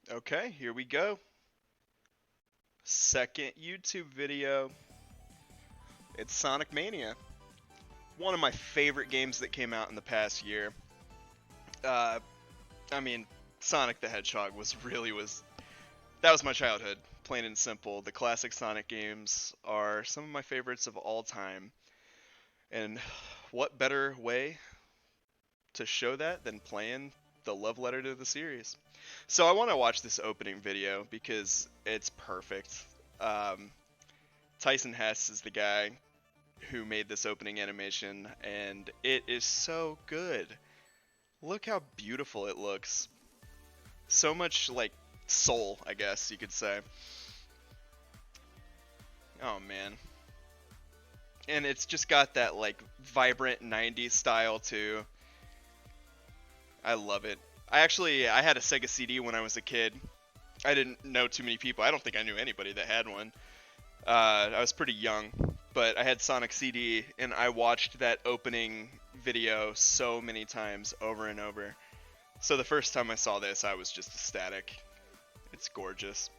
Okay, here we go. Second YouTube video. It's Sonic Mania. One of my favorite games that came out in the past year. Uh, I mean, Sonic the Hedgehog was that was my childhood, plain and simple. The classic Sonic games are some of my favorites of all time. And what better way to show that than playing the love letter to the series? So I want to watch this opening video because it's perfect. Um, Tyson Hess is the guy who made this opening animation, and it is so good. Look how beautiful it looks. So much like soul, I guess you could say. Oh man. And it's just got that like vibrant 90s style too. I love it. I had a Sega CD when I was a kid. I didn't know too many people. I don't think I knew anybody that had one. I was pretty young, but I had Sonic CD, and I watched that opening video so many times over and over. So the first time I saw this, I was just ecstatic. It's gorgeous.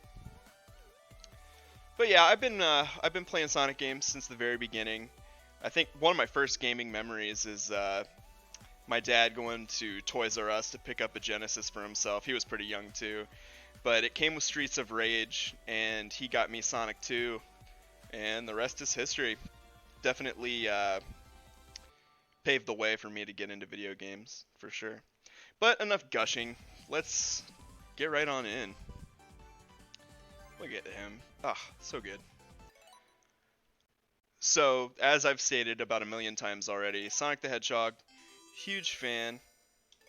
But yeah, I've been playing Sonic games since the very beginning. I think one of my first gaming memories is my dad going to Toys R Us to pick up a Genesis for himself. He was pretty young too, but it came with Streets of Rage, and he got me Sonic 2, and the rest is history. Definitely paved the way for me to get into video games, for sure. But enough gushing. Let's get right on in. Look at him. Ah, so good. So, as I've stated about a million times already, Sonic the Hedgehog, huge fan.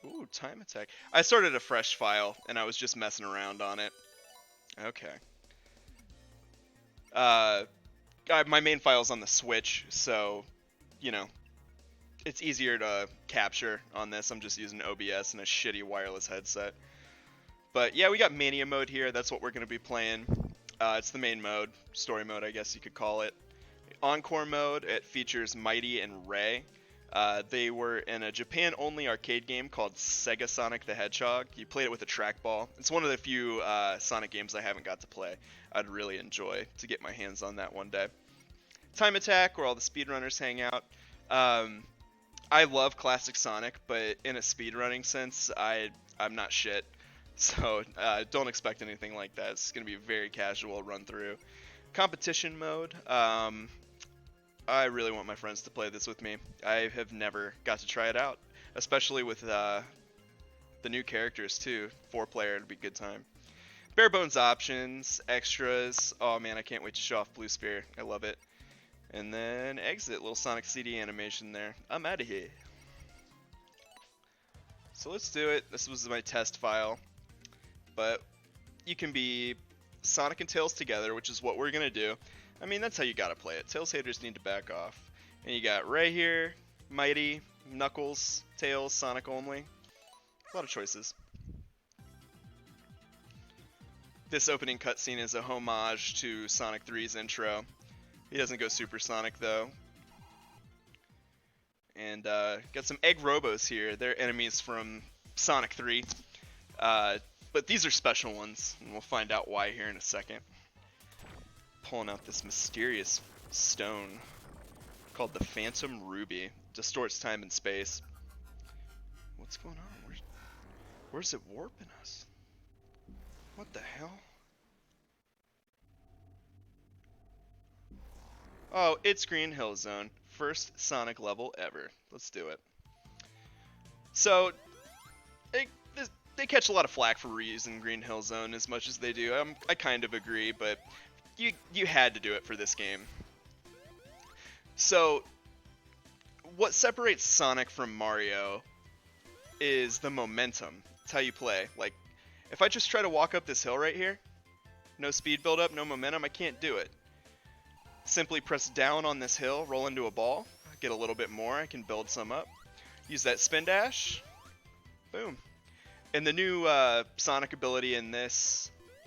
Ooh, time attack. I started a fresh file, and I was just messing around on it. Okay. Uh, my main file's on the Switch, so, you know, it's easier to capture on this. I'm just using OBS and a shitty wireless headset. But yeah, we got Mania mode here. That's what we're going to be playing. It's the main mode, story mode, I guess you could call it. Encore mode, it features Mighty and Ray. They were in a Japan-only arcade game called Sega Sonic the Hedgehog. You played it with a trackball. It's one of the few Sonic games I haven't got to play. I'd really enjoy to get my hands on that one day. Time Attack, where all the speedrunners hang out. I love classic Sonic, but in a speedrunning sense, I'm not shit. So don't expect anything like that. It's going to be a very casual run through. Competition mode. I really want my friends to play this with me. I have never got to try it out, especially with the new characters too. 4-player, it'd be a good time. Bare bones options, extras. Oh man, I can't wait to show off Blue Sphere. I love it. And then exit, little Sonic CD animation there. I'm out of here. So let's do it. This was my test file, but you can be Sonic and Tails together, which is what we're gonna do. I mean, that's how you gotta play it. Tails haters need to back off. And you got Ray here, Mighty, Knuckles, Tails, Sonic only. A lot of choices. This opening cutscene is a homage to Sonic 3's intro. He doesn't go supersonic though. And got some Egg Robos here. They're enemies from Sonic 3. But these are special ones, and we'll find out why here in a second. Pulling out this mysterious stone called the Phantom Ruby. Distorts time and space. What's going on? Where's it warping us? What the hell? Oh, it's Green Hill Zone. First Sonic level ever. Let's do it. So, they catch a lot of flack for reusing Green Hill Zone as much as they do. I kind of agree, but you had to do it for this game. So, what separates Sonic from Mario is the momentum. It's how you play. Like, if I just try to walk up this hill right here, no speed build up, no momentum, I can't do it. Simply press down on this hill, roll into a ball, get a little bit more, I can build some up. Use that spin dash, boom. And the new Sonic ability in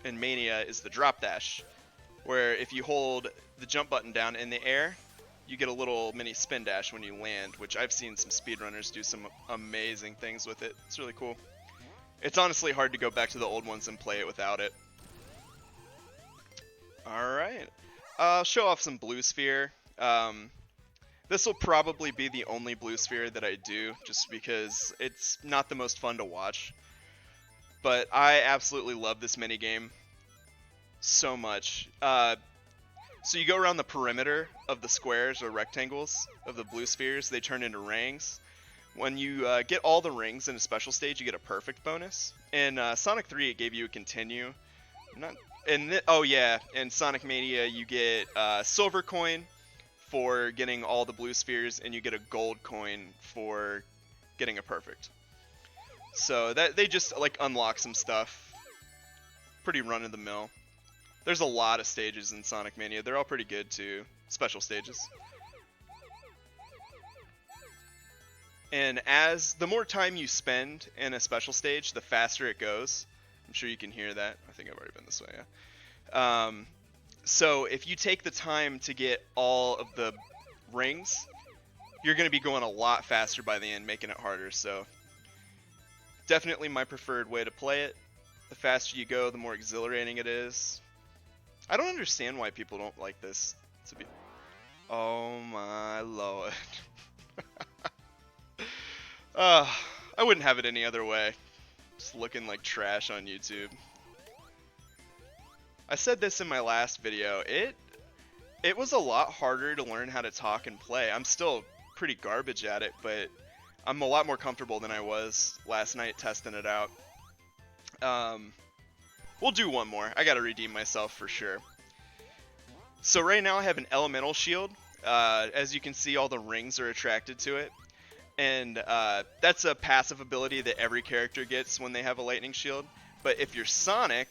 Mania is the drop dash, where if you hold the jump button down in the air, you get a little mini spin dash when you land, which I've seen some speedrunners do some amazing things with it. It's really cool. It's honestly hard to go back to the old ones and play it without it. Alright. I'll show off some blue sphere. This will probably be the only blue sphere that I do, just because it's not the most fun to watch. But I absolutely love this minigame so much. So you go around the perimeter of the squares or rectangles of the blue spheres. They turn into rings. When you get all the rings in a special stage, you get a perfect bonus. In Sonic 3, it gave you a continue. Not oh yeah, in Sonic Mania, you get a silver coin for getting all the blue spheres, and you get a gold coin for getting a perfect. So that they just like unlock some stuff. Pretty run of the mill. There's a lot of stages in Sonic Mania. They're all pretty good too. Special stages. And as the more time you spend in a special stage, the faster it goes. I'm sure you can hear that. I think I've already been this way, yeah. So if you take the time to get all of the rings, you're going to be going a lot faster by the end, making it harder. So definitely my preferred way to play it. The faster you go, the more exhilarating it is. I don't understand why people don't like this. Oh my lord. I wouldn't have it any other way. Just looking like trash on YouTube. I said this in my last video. It was a lot harder to learn how to talk and play. I'm still pretty garbage at it, but I'm a lot more comfortable than I was last night testing it out. We'll do one more. I gotta redeem myself for sure. So right now I have an elemental shield. As you can see, all the rings are attracted to it. And that's a passive ability that every character gets when they have a lightning shield. But if you're Sonic,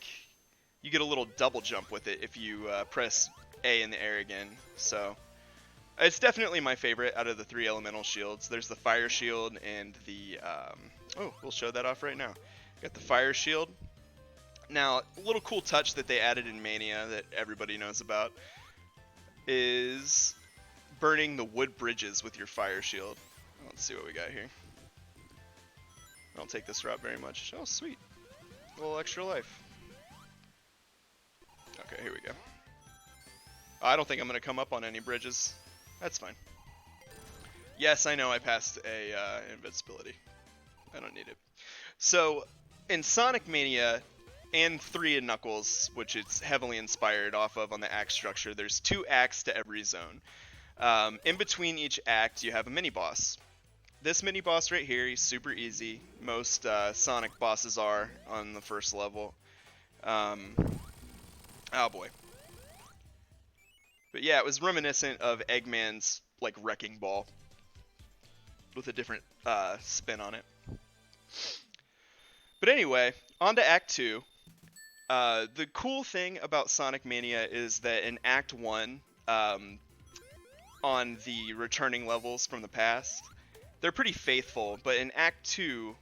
you get a little double jump with it if you press A in the air again. So it's definitely my favorite out of the 3 elemental shields. There's the fire shield and the... oh, we'll show that off right now. Got the fire shield. Now, a little cool touch that they added in Mania that everybody knows about is burning the wood bridges with your fire shield. Let's see what we got here. I don't take this route very much. Oh, sweet. A little extra life. Okay, here we go. I don't think I'm going to come up on any bridges. That's fine. Yes, I know I passed a invincibility. I don't need it. So, in Sonic Mania and 3 in Knuckles, which it's heavily inspired off of on the act structure, there's 2 acts to every zone. In between each act, you have a mini-boss. This mini-boss right here, he's super easy. Most Sonic bosses are on the first level. Oh boy. But yeah, it was reminiscent of Eggman's like wrecking ball with a different spin on it. But anyway, on to Act 2. The cool thing about Sonic Mania is that in Act 1, on the returning levels from the past, they're pretty faithful, but in Act 2,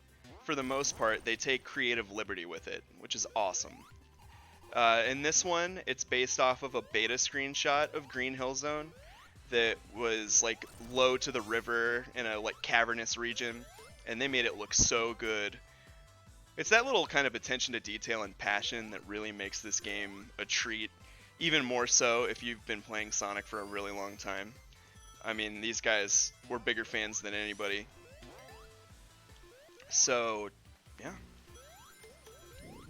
for the most part, they take creative liberty with it, which is awesome. In this one, it's based off of a beta screenshot of Green Hill Zone that was like low to the river in a like cavernous region, and they made it look so good. It's that little kind of attention to detail and passion that really makes this game a treat, even more so if you've been playing Sonic for a really long time. I mean, these guys were bigger fans than anybody. So, yeah.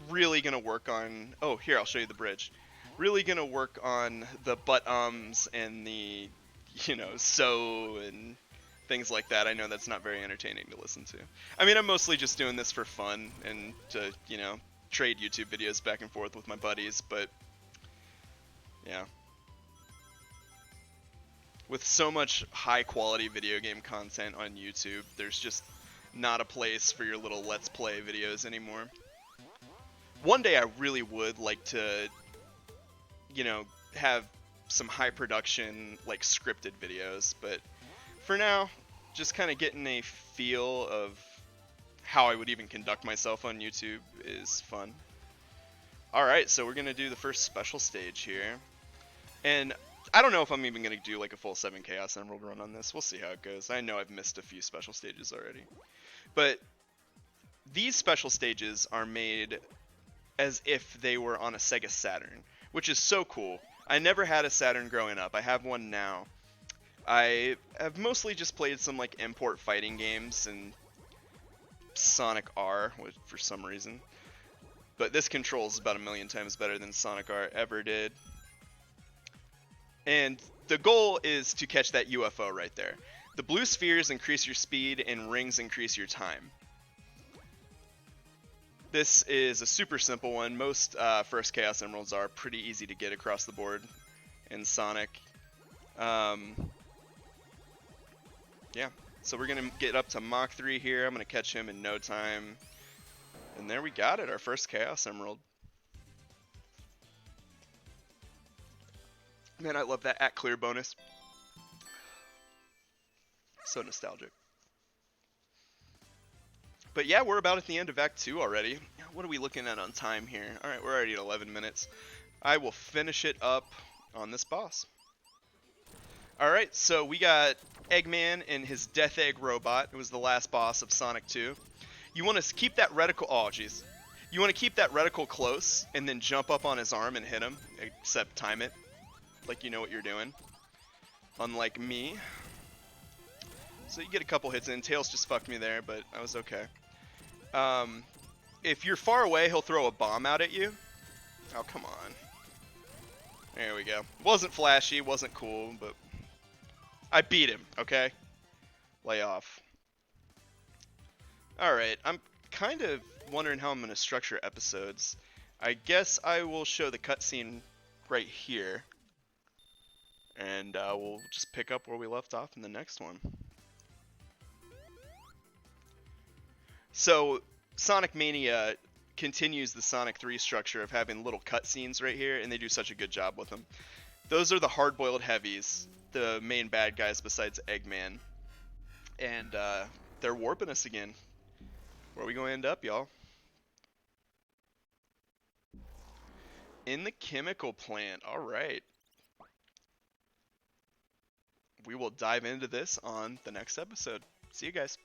Really gonna work on... Oh, here, I'll show you the bridge. Really gonna work on the but-ums and the, you know, so and things like that. I know that's not very entertaining to listen to. I mean, I'm mostly just doing this for fun and to, you know, trade YouTube videos back and forth with my buddies, but, yeah. With so much high-quality video game content on YouTube, there's just not a place for your little Let's Play videos anymore. One day I really would like to, you know, have some high-production, like, scripted videos, but for now, just kind of getting a feel of how I would even conduct myself on YouTube is fun. Alright, so we're going to do the first special stage here. And I don't know if I'm even going to do like a full 7 Chaos Emerald run on this. We'll see how it goes. I know I've missed a few special stages already. But these special stages are made as if they were on a Sega Saturn, which is so cool. I never had a Saturn growing up. I have one now. I have mostly just played some like import fighting games and Sonic R for some reason. But this controls about a million times better than Sonic R ever did. And the goal is to catch that UFO right there. The blue spheres increase your speed and rings increase your time. This is a super simple one. Most first Chaos Emeralds are pretty easy to get across the board in Sonic. Yeah, so we're going to get up to Mach 3 here. I'm going to catch him in no time. And there we got it, our first Chaos Emerald. Man, I love that at clear bonus. So nostalgic. But yeah, we're about at the end of Act 2 already. What are we looking at on time here? Alright, we're already at 11 minutes. I will finish it up on this boss. Alright, so we got Eggman and his Death Egg robot. It was the last boss of Sonic 2. You want to keep that reticle... Oh, jeez. You want to keep that reticle close and then jump up on his arm and hit him. Except time it. Like you know what you're doing. Unlike me. So you get a couple hits in. Tails just fucked me there, but I was okay. If you're far away, he'll throw a bomb out at you. Oh, come on. There we go. Wasn't flashy, wasn't cool, but I beat him, okay? Lay off. Alright, I'm kind of wondering how I'm going to structure episodes. I guess I will show the cutscene right here. And we'll just pick up where we left off in the next one. So, Sonic Mania continues the Sonic 3 structure of having little cutscenes right here, and they do such a good job with them. Those are the hard-boiled heavies, the main bad guys besides Eggman. And they're warping us again. Where are we going to end up, y'all? In the chemical plant. All right. We will dive into this on the next episode. See you guys.